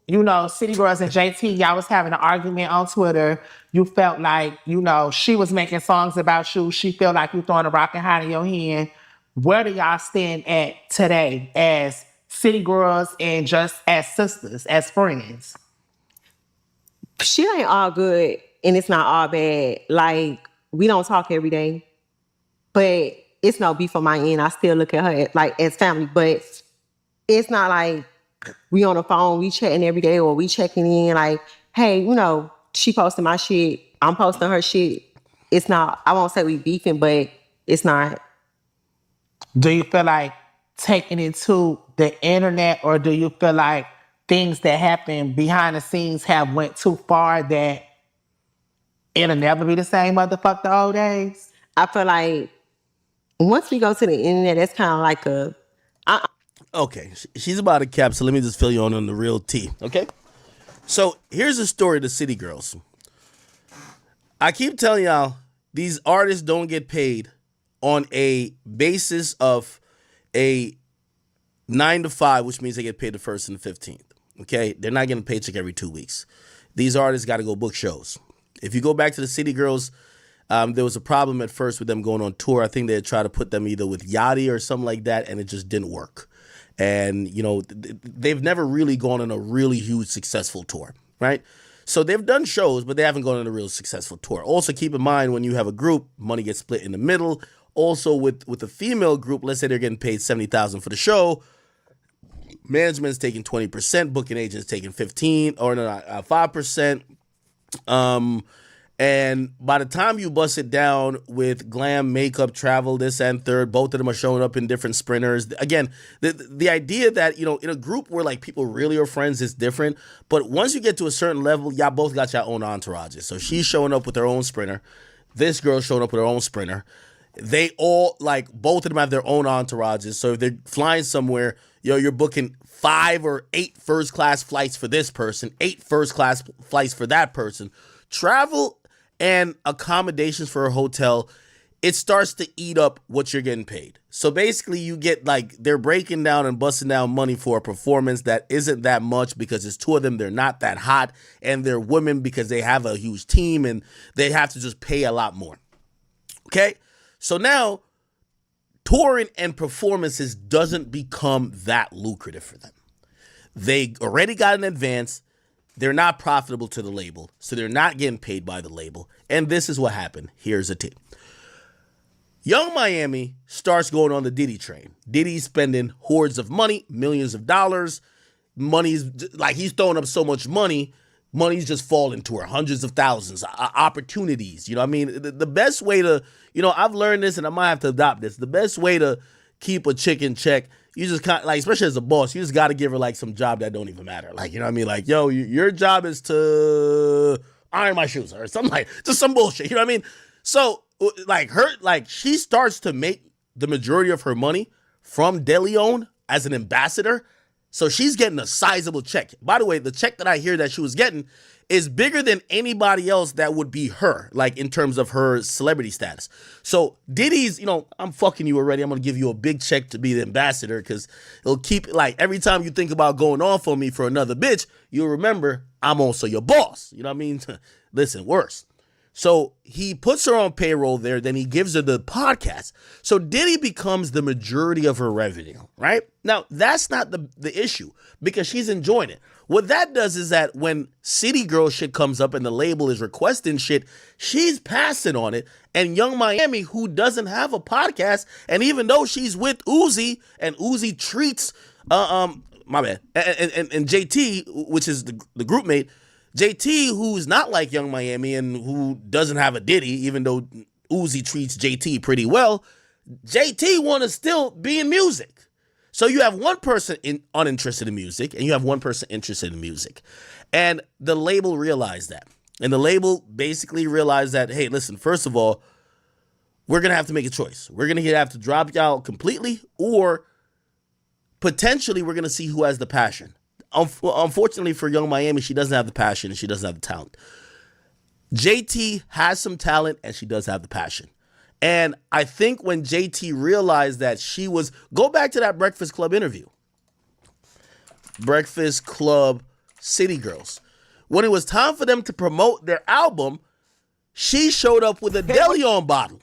City Girls and JT, y'all was having an argument on Twitter. You felt like, she was making songs about you. She felt like you throwing a rock and hide in your hand. Where do y'all stand at today as City Girls and just as sisters, as friends? Shit ain't all good and it's not all bad. Like, we don't talk every day, but it's no beef on my end. I still look at her like as family, but it's not like we on the phone, we chatting every day or we checking in like, hey, she posting my shit, I'm posting her shit. It's not, I won't say we beefing, but it's not. Do you feel like taking it to the internet, or do you feel like things that happen behind the scenes have went too far that it'll never be the same motherfucker the old days? I feel like once we go to the internet, that's kind of like Okay, she's about to cap, so let me just fill you on the real tea, okay? So here's the story of the City Girls. I keep telling y'all, these artists don't get paid on a basis of a 9 to 5, which means they get paid the 1st and the 15th, okay? They're not getting a paycheck every 2 weeks. These artists got to go book shows. If you go back to the City Girls, there was a problem at first with them going on tour. I think they had tried to put them either with Yachty or something like that, and it just didn't work. And, they've never really gone on a really huge successful tour, right? So they've done shows, but they haven't gone on a real successful tour. Also, keep in mind, when you have a group, money gets split in the middle. Also, with a female group, let's say they're getting paid $70,000 for the show. Management's taking 20%, booking agents taking 5%. And by the time you bust it down with glam, makeup, travel, this and third, both of them are showing up in different sprinters. Again, the idea that, in a group where like people really are friends is different. But once you get to a certain level, y'all both got your own entourages. So she's showing up with her own sprinter. This girl's showing up with her own sprinter. They all, like, both of them have their own entourages. So if they're flying somewhere, you're booking 5 or 8 first-class flights for this person, 8 first-class flights for that person. Travel and accommodations for a hotel, it starts to eat up what you're getting paid. So basically you get they're breaking down and busting down money for a performance that isn't that much because it's 2 of them, they're not that hot, and they're women because they have a huge team and they have to just pay a lot more. Okay? So now touring and performances doesn't become that lucrative for them. They already got an advance. They're not profitable to the label, so they're not getting paid by the label. And this is what happened. Here's the tip. Young Miami starts going on the Diddy train. Diddy's spending hordes of money, millions of dollars. Money's like he's throwing up so much money. Money's just falling to her, hundreds of thousands, opportunities. The best way to, I've learned this and I might have to adopt this. The best way to keep a chick in check, you just kind of, especially as a boss, you just got to give her some job that don't even matter. Yo, your job is to iron my shoes or something, just some bullshit. You know what I mean? So she starts to make the majority of her money from DeLeon as an ambassador. So she's getting a sizable check. By the way, the check that I hear that she was getting is bigger than anybody else that would be her, in terms of her celebrity status. So Diddy's, I'm fucking you already. I'm going to give you a big check to be the ambassador because it'll keep, every time you think about going off on me for another bitch, you'll remember I'm also your boss. You know what I mean? Listen, worse. So he puts her on payroll there, then he gives her the podcast. So Diddy becomes the majority of her revenue, right? Now, that's not the issue because she's enjoying it. What that does is that when City Girl shit comes up and the label is requesting shit, she's passing on it. And Young Miami, who doesn't have a podcast, and even though she's with Uzi and Uzi treats, my bad, and JT, which is the group mate, JT, who's not like Young Miami and who doesn't have a Diddy, even though Uzi treats JT pretty well, JT want to still be in music. So you have one person uninterested in music and you have one person interested in music. And the label realized that. And the label basically realized that, hey, listen, first of all, we're going to have to make a choice. We're going to have to drop y'all completely, or potentially we're going to see who has the passion. Unfortunately for Young Miami, she doesn't have the passion and she doesn't have the talent. JT has some talent and she does have the passion. And I think when JT realized that go back to that Breakfast Club interview. Breakfast Club City Girls. When it was time for them to promote their album, she showed up with a DeLeon bottle.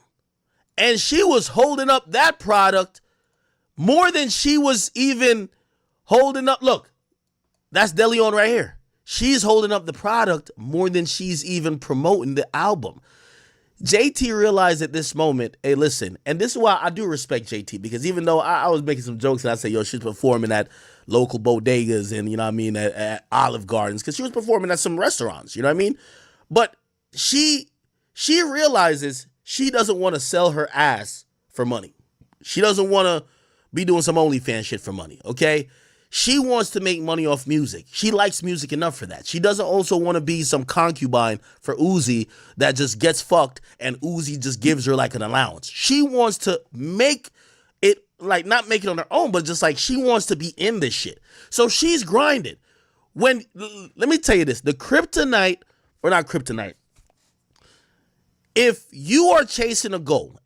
And she was holding up that product more than she was even holding up. Look, that's DeLeon right here. She's holding up the product more than she's even promoting the album. JT realized at this moment, hey, listen, and this is why I do respect JT, because even though I was making some jokes and I say, yo, she's performing at local bodegas and, you know what I mean, at Olive Gardens, because she was performing at some restaurants, you know what I mean? But she realizes she doesn't want to sell her ass for money. She doesn't want to be doing some OnlyFans shit for money, okay? She wants to make money off music. She likes music enough for that. She doesn't also want to be some concubine for Uzi that just gets fucked and Uzi just gives her like an allowance. She wants to make it, like not make it on her own, but just like she wants to be in this shit. So she's grinding. Let me tell you this, the kryptonite, or not kryptonite, if you are chasing a goal,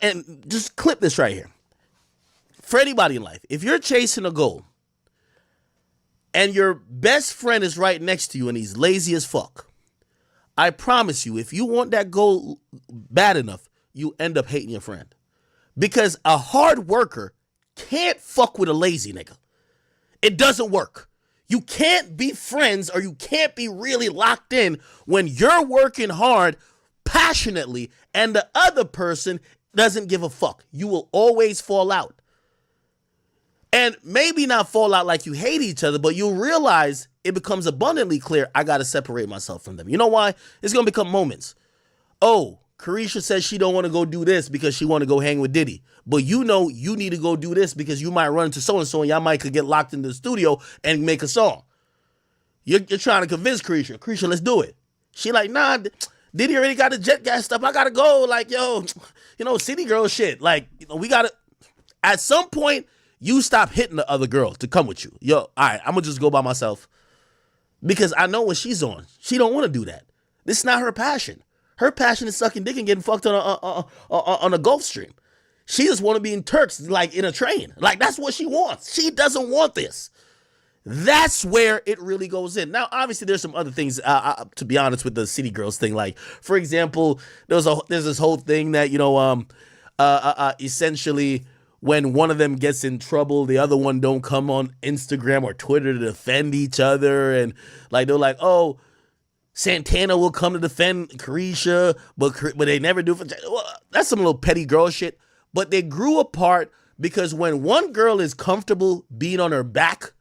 and just clip this right here. For anybody in life, if you're chasing a goal, and your best friend is right next to you and he's lazy as fuck, I promise you, if you want that goal bad enough, you end up hating your friend. Because a hard worker can't fuck with a lazy nigga. It doesn't work. You can't be friends, or you can't be really locked in when you're working hard passionately and the other person doesn't give a fuck. You will always fall out. And maybe not fall out like you hate each other, but you'll realize it becomes abundantly clear, I got to separate myself from them. You know why? It's going to become moments. Oh, Carisha says she don't want to go do this because she want to go hang with Diddy. But you know you need to go do this because you might run into so-and-so and y'all might could get locked in the studio and make a song. You're trying to convince Carisha. Carisha, let's do it. She like, nah, Diddy already got the jet gas stuff. I got to go. Like, yo, you know, city girl shit. Like, you know, we got to, at some point, you stop hitting the other girl to come with you. Yo, all right, I'm going to just go by myself because I know what she's on. She don't want to do that. This is not her passion. Her passion is sucking dick and getting fucked on a Gulf Stream. She just want to be in Turks, like in a train. Like, that's what she wants. She doesn't want this. That's where it really goes in. Now, obviously, there's some other things, to be honest, with the city girls thing. Like, for example, there's this whole thing that, you know, essentially, when one of them gets in trouble, the other one don't come on Instagram or Twitter to defend each other. And like, they're like, oh, Santana will come to defend Carisha, but they never do. Well, that's some little petty girl shit. But they grew apart because when one girl is comfortable being on her back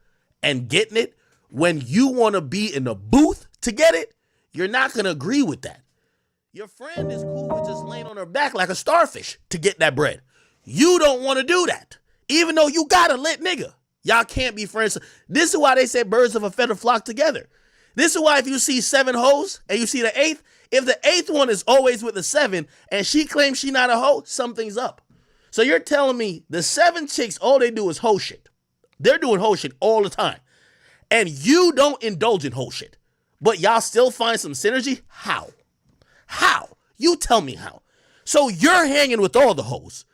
and getting it, when you want to be in the booth to get it, you're not going to agree with that. Your friend is cool with just laying on her back like a starfish to get that bread. You don't want to do that, even though you got a lit nigga. Y'all can't be friends. This is why they say birds of a feather flock together. This is why if you see 7 hoes and you see the 8th, if the 8th one is always with the 7 and she claims she not a hoe, something's up. So you're telling me the 7 chicks, all they do is hoe shit. They're doing hoe shit all the time. And you don't indulge in hoe shit. But y'all still find some synergy? How? How? You tell me how. So you're hanging with all the hoes.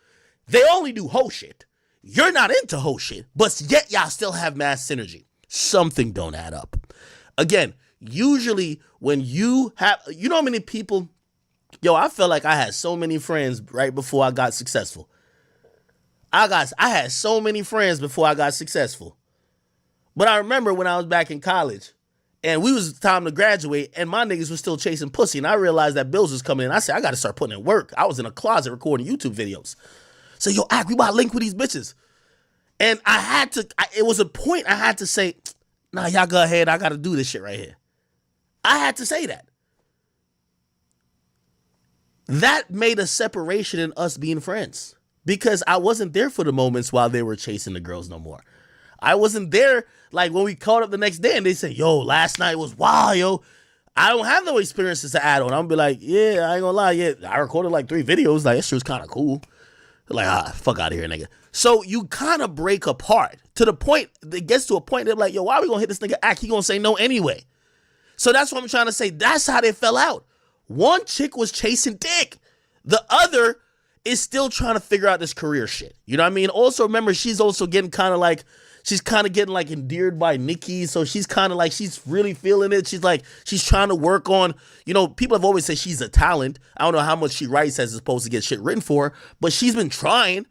They only do hoe shit. You're not into hoe shit, but yet y'all still have mass synergy. Something don't add up. Again, usually when you have, you know how many people, yo, I felt like I had so many friends right before I got successful. I had so many friends before I got successful. But I remember when I was back in college and we was time to graduate and my niggas was still chasing pussy and I realized that bills was coming in. I said, I got to start putting in work. I was in a closet recording YouTube videos. So, yo, we about to link with these bitches. And I had to, it was a point I had to say, nah, y'all go ahead. I got to do this shit right here. I had to say that. That made a separation in us being friends because I wasn't there for the moments while they were chasing the girls no more. I wasn't there like when we caught up the next day and they say, yo, last night was wild, yo. I don't have no experiences to add on. I'm gonna be like, yeah, I ain't gonna lie. Yeah, I recorded like 3 videos. Like, that shit was kind of cool. Like, fuck out of here, nigga. So you kind of break apart to the point, it gets to a point they're like, yo, why are we gonna hit this nigga act? He gonna say no anyway. So that's what I'm trying to say. That's how they fell out. One chick was chasing dick. The other is still trying to figure out this career shit. You know what I mean? Also, remember, she's also getting kind of like, she's kind of getting like endeared by Nikki, so she's kind of like she's really feeling it. She's like she's trying to work on, people have always said she's a talent. I don't know how much she writes as supposed to get shit written for her, but she's been trying.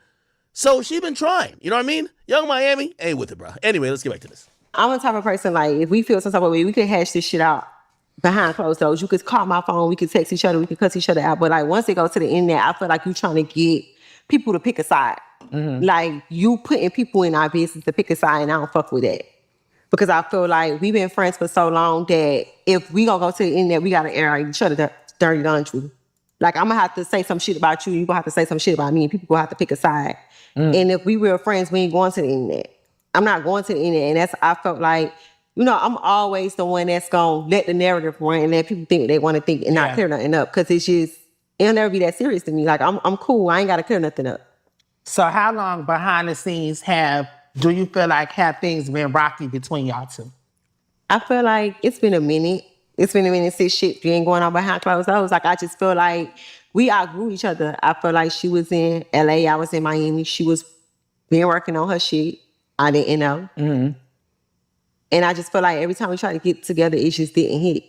So she's been trying. You know what I mean? Young Miami, ain't with it, bro. Anyway, let's get back to this. I'm the type of person, like, if we feel some type of way, we could hash this shit out behind closed doors. You could call my phone, we could text each other, we could cuss each other out. But like once it goes to the internet, I feel like you trying to get people to pick a side. Like you putting people in our business to pick a side, and I don't fuck with that. Because I feel like we've been friends for so long that if we gonna go to the internet, we gotta air each other dirty laundry. Like I'm gonna have to say some shit about you, you gonna have to say some shit about me, and people gonna have to pick a side. And if we real friends, we ain't going to the internet. I'm not going to the internet. And I felt like, I'm always the one that's gonna let the narrative run and let people think what they want to think and not clear nothing up. Cause it's just, it'll never be that serious to me. Like I'm cool. I ain't gotta clear nothing up. So how long behind the scenes do you feel like have things been rocky between y'all two? I feel like it's been a minute. It's been a minute since shit been going on behind closed doors. Like I just feel like we outgrew each other. I feel like she was in LA, I was in Miami. She was been working on her shit. I didn't know. And I just feel like every time we try to get together, it just didn't hit.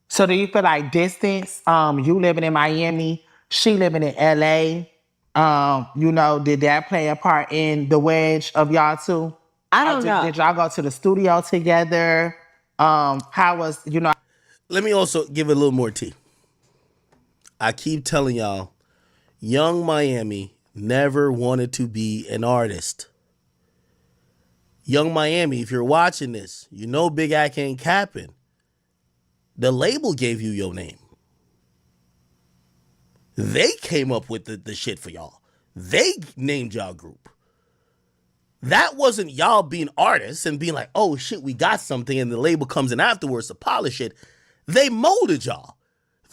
So do you feel like distance, you living in Miami, she living in LA, did that play a part in the wedge of y'all two? I don't know. Did y'all go to the studio together? How was, Let me also give it a little more tea. I keep telling y'all, Young Miami never wanted to be an artist. Young Miami, if you're watching this, Big Ack ain't capping. The label gave you your name. They came up with the shit for y'all. They named y'all group. That wasn't y'all being artists and being like, oh shit, we got something, and the label comes in afterwards to polish it. They molded y'all.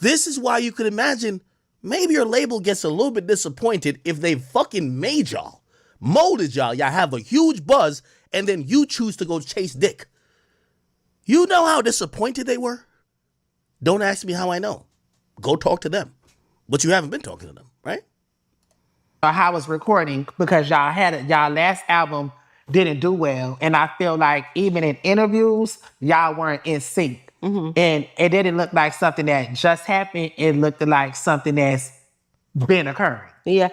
This is why you could imagine maybe your label gets a little bit disappointed if they fucking made y'all, molded y'all have a huge buzz, and then you choose to go chase dick. You know how disappointed they were? Don't ask me how I know. Go talk to them. But you haven't been talking to them, right? how was recording, because y'all last album didn't do well. And I feel like even in interviews, y'all weren't in sync. And it didn't look like something that just happened. It looked like something that's been occurring. Yeah.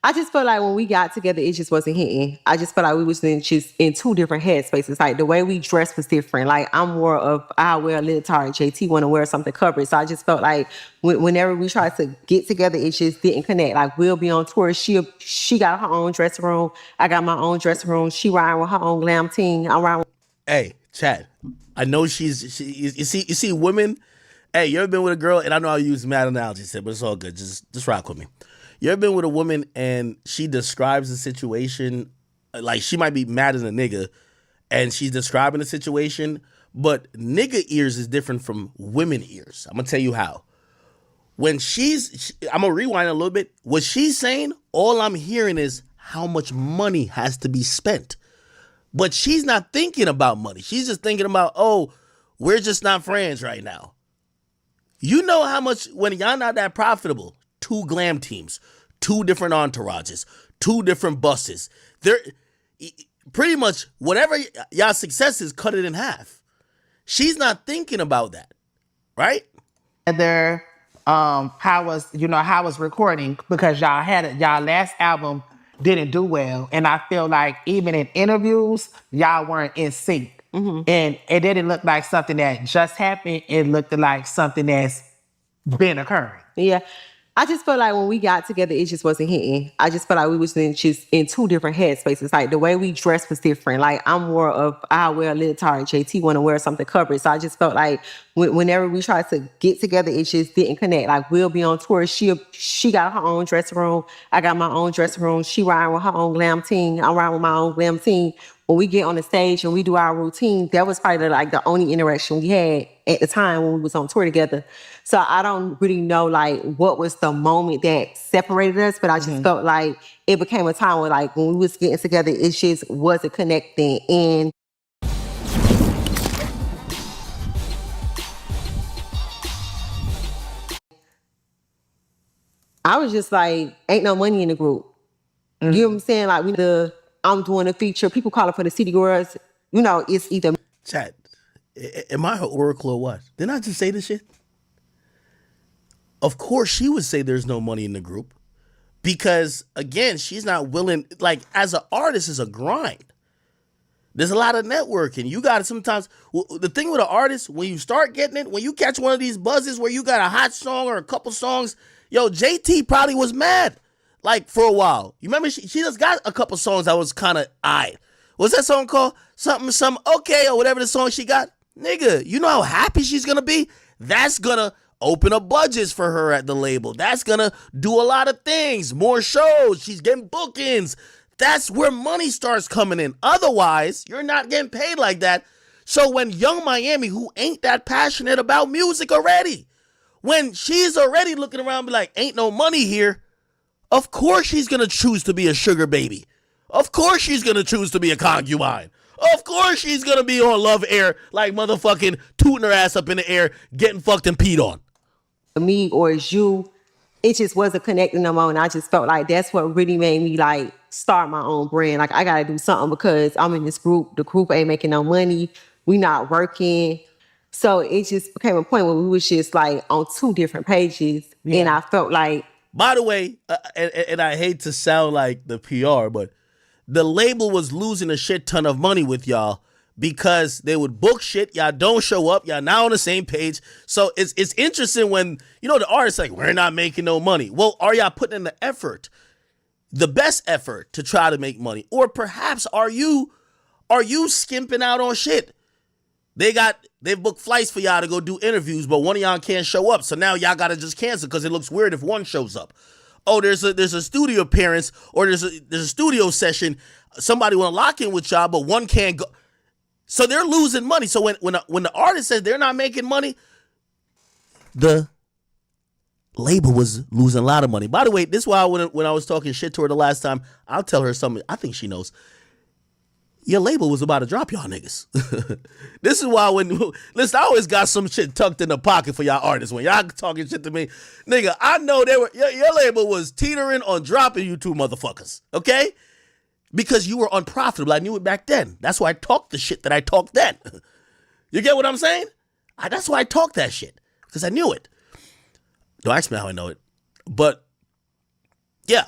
I just felt like when we got together, it just wasn't hitting. I just felt like we was just in two different headspaces. Like the way we dressed was different. Like I'm more of, I wear a leotard, JT want to wear something covered. So I just felt like whenever we tried to get together, it just didn't connect. Like we'll be on tour. She got her own dressing room. I got my own dressing room. She riding with her own glam team. I'm riding with... Hey, Chad, I know you see women. Hey, you ever been with a girl? And I know I use mad analogies, but it's all good. Just rock with me. You ever been with a woman and she describes the situation, like she might be mad as a nigga and she's describing the situation, but nigga ears is different from women ears. I'm going to tell you how. When I'm going to rewind a little bit. What she's saying, all I'm hearing is how much money has to be spent. But she's not thinking about money. She's just thinking about, oh, we're just not friends right now. You know how much, when y'all not that profitable, 2 glam teams, 2 different entourages, 2 different buses. They're pretty much whatever y'all success is, cut it in half. She's not thinking about that, right? How was recording, because y'all last album didn't do well. And I feel like even in interviews, y'all weren't in sync. And it didn't look like something that just happened. It looked like something that's been occurring. Yeah. I just felt like when we got together, it just wasn't hitting. I just felt like we was just in 2 different headspaces. Like the way we dressed was different. Like I'm more of, I wear a leotard, JT want to wear something covered. So I just felt like whenever we tried to get together, it just didn't connect. Like we'll be on tour. She got her own dressing room. I got my own dressing room. She riding with her own glam team. I'm riding with my own glam team. When we get on the stage and we do our routine, that was probably the only interaction we had at the time when we was on tour together. So I don't really know like what was the moment that separated us, but I just felt like it became a time where like when we was getting together, it just wasn't connecting. And I was just like, ain't no money in the group. You know what I'm saying? Like I'm doing a feature. People calling for the City Girls. You know, it's either Chat, am I an oracle or what? Didn't I just say this shit? Of course she would say there's no money in the group. Because, again, she's not willing, like, as an artist, it's a grind. There's a lot of networking. You got to sometimes, the thing with an artist, when you start getting it, when you catch one of these buzzes where you got a hot song or a couple songs, yo, JT probably was mad, like, for a while. You remember, she just got a couple songs that was kind of aight. What's that song called? Something, okay, or whatever the song she got. Nigga, you know how happy she's going to be? That's going to open up budgets for her at the label. That's going to do a lot of things. More shows. She's getting bookings. That's where money starts coming in. Otherwise, you're not getting paid like that. So when Young Miami, who ain't that passionate about music already, when she's already looking around and be like, ain't no money here, of course she's going to choose to be a sugar baby. Of course she's going to choose to be a concubine. Of course she's going to be on Love Air like motherfucking tooting her ass up in the air, getting fucked and peed on. me or it's you. It just wasn't connecting no more. And I just felt like that's what really made me like start my own brand. Like I got to do something because I'm in this group. The group ain't making no money. We not working. So it just became a point where we was just like on two different pages. Yeah. And I felt like. By the way, and I hate to sound like the PR, but the label was losing a shit ton of money with y'all because they would book shit. Y'all don't show up. Y'all now on the same page. So it's interesting when, you know, the artist's like, we're not making no money. Well, are y'all putting in the effort, the best effort to try to make money? Or perhaps are you skimping out on shit? They've booked flights for y'all to go do interviews, but one of y'all can't show up. So now y'all got to just cancel because it looks weird if one shows up. Oh, there's a studio appearance or there's a studio session. Somebody want to lock in with y'all, but one can't go. So they're losing money. So when the artist says they're not making money, the label was losing a lot of money. By the way, this is why when I was talking shit to her the last time, I'll tell her something I think she knows. Your label was about to drop y'all niggas. This is why listen, I always got some shit tucked in the pocket for y'all artists. When y'all talking shit to me, nigga, I know your label was teetering on dropping you two motherfuckers, okay? Because you were unprofitable. I knew it back then. That's why I talked the shit that I talked then. You get what I'm saying? That's why I talked that shit, because I knew it. Don't ask me how I know it. But, yeah.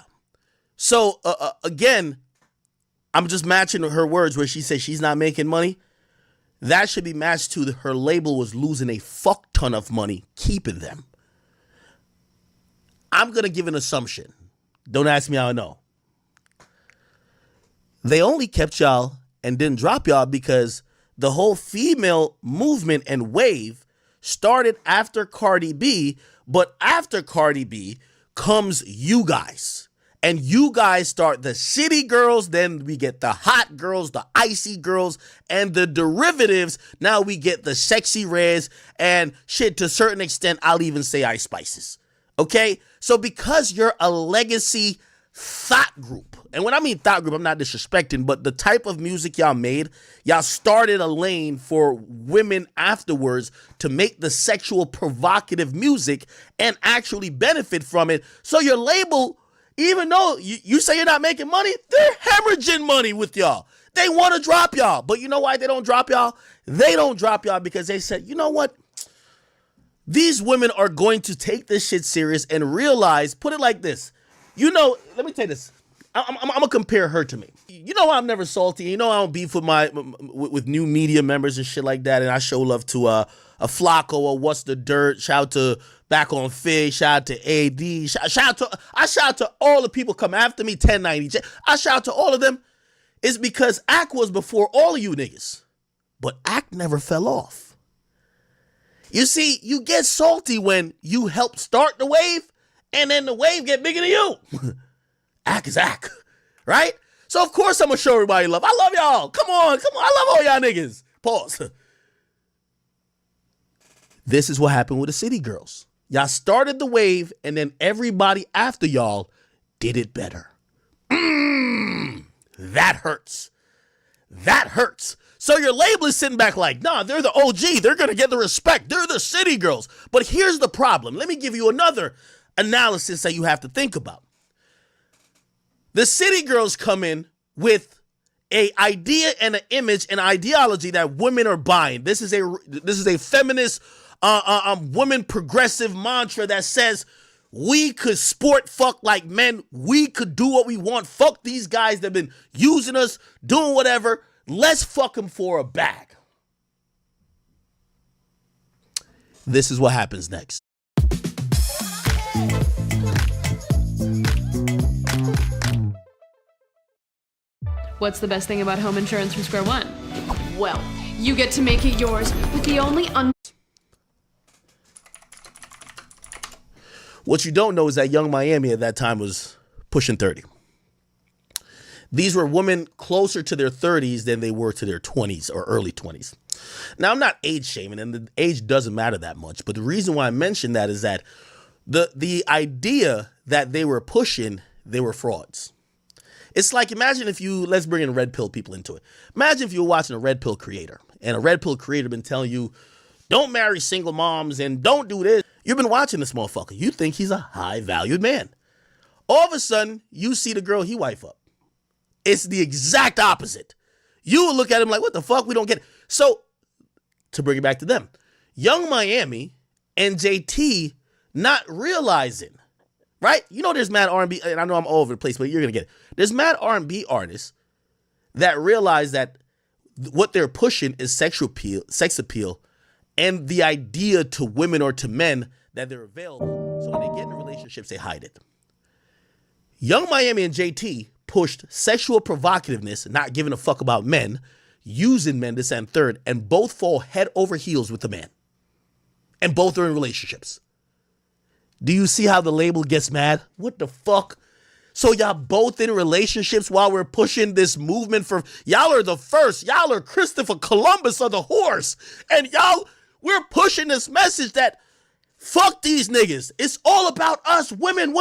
So, again, I'm just matching her words where she says she's not making money. That should be matched to her label was losing a fuck ton of money keeping them. I'm going to give an assumption. Don't ask me how I know. They only kept y'all and didn't drop y'all because the whole female movement and wave started after Cardi B, but after Cardi B comes you guys. And you guys start the city girls, then we get the hot girls, the icy girls, and the derivatives. Now we get the sexy reds and shit, to a certain extent, I'll even say Ice Spices. Okay? So because you're a legacy thought group, and when I mean thought group, I'm not disrespecting, but the type of music y'all made, y'all started a lane for women afterwards to make the sexual provocative music and actually benefit from it. So your label, even though you say you're not making money, they're hemorrhaging money with y'all. They want to drop y'all. But you know why they don't drop y'all? They don't drop y'all because they said, you know what? These women are going to take this shit serious and realize, put it like this. You know, let me tell you this. I'm going to compare her to me. You know I'm never salty. You know I don't beef with new media members and shit like that. And I show love to a Flacco or What's the Dirt. Shout out to Back on Fig. Shout out to AD. I shout out to all the people come after me, 1090. I shout out to all of them. It's because Act was before all of you niggas. But Act never fell off. You see, you get salty when you help start the wave and then the wave get bigger than you. Act is Act, right? So of course I'm going to show everybody love. I love y'all. Come on. I love all y'all niggas. Pause. This is what happened with the City Girls. Y'all started the wave, and then everybody after y'all did it better. That hurts. That hurts. So your label is sitting back like, nah, they're the OG. They're going to get the respect. They're the City Girls. But here's the problem. Let me give you another analysis that you have to think about. The City Girls come in with a idea and an image and ideology that women are buying. This is a feminist, women progressive mantra that says we could sport fuck like men. We could do what we want. Fuck these guys that have been using us, doing whatever. Let's fuck them for a bag. This is what happens next. What's the best thing about home insurance from square one? Well, you get to make it yours with the only What you don't know is that Young Miami at that time was pushing 30. These were women closer to their 30s than they were to their 20s or early 20s. Now, I'm not age shaming, and the age doesn't matter that much. But the reason why I mention that is that the idea that they were pushing, they were frauds. It's like, imagine if let's bring in red pill people into it. Imagine if you were watching a red pill creator, and a red pill creator been telling you, don't marry single moms and don't do this. You've been watching this motherfucker. You think he's a high valued man. All of a sudden, you see the girl he wife up. It's the exact opposite. You will look at him like, what the fuck? We don't get it. So, to bring it back to them, Young Miami and JT not realizing, right? You know there's mad R&B, and I know I'm all over the place, but you're going to get it. There's mad R&B artists that realize that what they're pushing is sex appeal, and the idea to women or to men that they're available. So when they get into relationships, they hide it. Young Miami and JT pushed sexual provocativeness, not giving a fuck about men, using men, this and third, and both fall head over heels with the man. And both are in relationships. Do you see how the label gets mad? What the fuck? So y'all both in relationships while we're pushing this movement for, y'all are the first, y'all are Christopher Columbus of the horse. And we're pushing this message that fuck these niggas. It's all about us, women.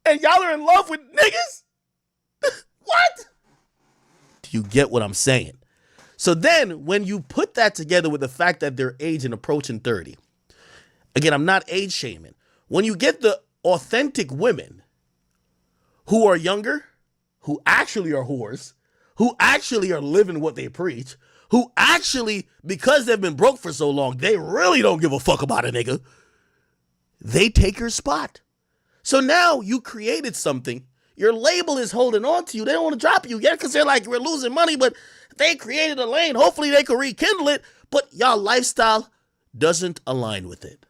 And y'all are in love with niggas? What? Do you get what I'm saying? So then when you put that together with the fact that they're aging approaching 30, again, I'm not age shaming. When you get the authentic women who are younger, who actually are whores, who actually are living what they preach, who actually, because they've been broke for so long, they really don't give a fuck about a nigga, they take your spot. So now you created something. Your label is holding on to you. They don't want to drop you yet because they're like, we're losing money, but they created a lane. Hopefully they can rekindle it, but y'all lifestyle doesn't align with it.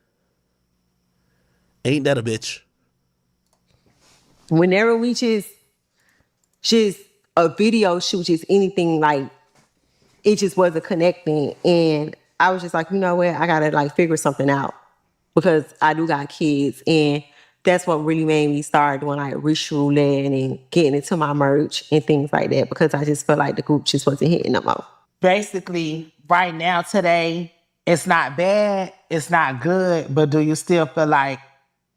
Ain't that a bitch? Whenever we just a video shoot, just anything, like, it just wasn't connecting. And I was just like, you know what? I got to like figure something out because I do got kids. And that's what really made me start doing like ritual and getting into my merch and things like that, because I just felt like the group just wasn't hitting no more. Basically, right now, today, it's not bad, it's not good, but do you still feel like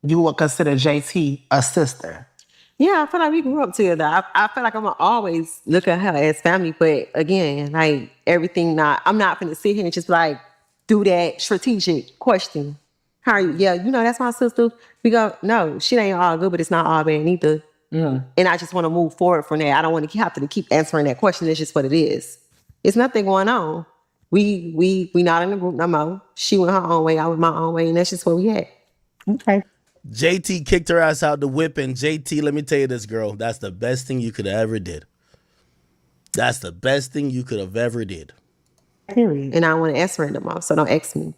you would consider JT a sister? Yeah, I feel like we grew up together. I feel like I'm gonna always look at her as family, but again, like everything, I'm not gonna sit here and just like do that strategic question. How are you? Yeah, that's my sister. We go, no, shit ain't all good, but it's not all bad neither. And I just want to move forward from there. I don't want to have to keep answering that question. It's just what it is. It's nothing going on. We not in the group no more. She went her own way, I went my own way, and that's just where we at. Okay. JT kicked her ass out the whip, and JT, let me tell you this, girl, that's the best thing you could have ever did. That's the best thing you could have ever did. Period. And I don't want to answer it no more, so don't ask me.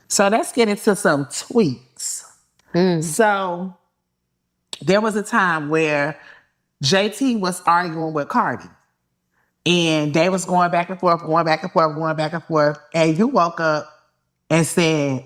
So let's get into some tweaks. So there was a time where JT was arguing with Cardi. And they was going back and forth. And you woke up and said,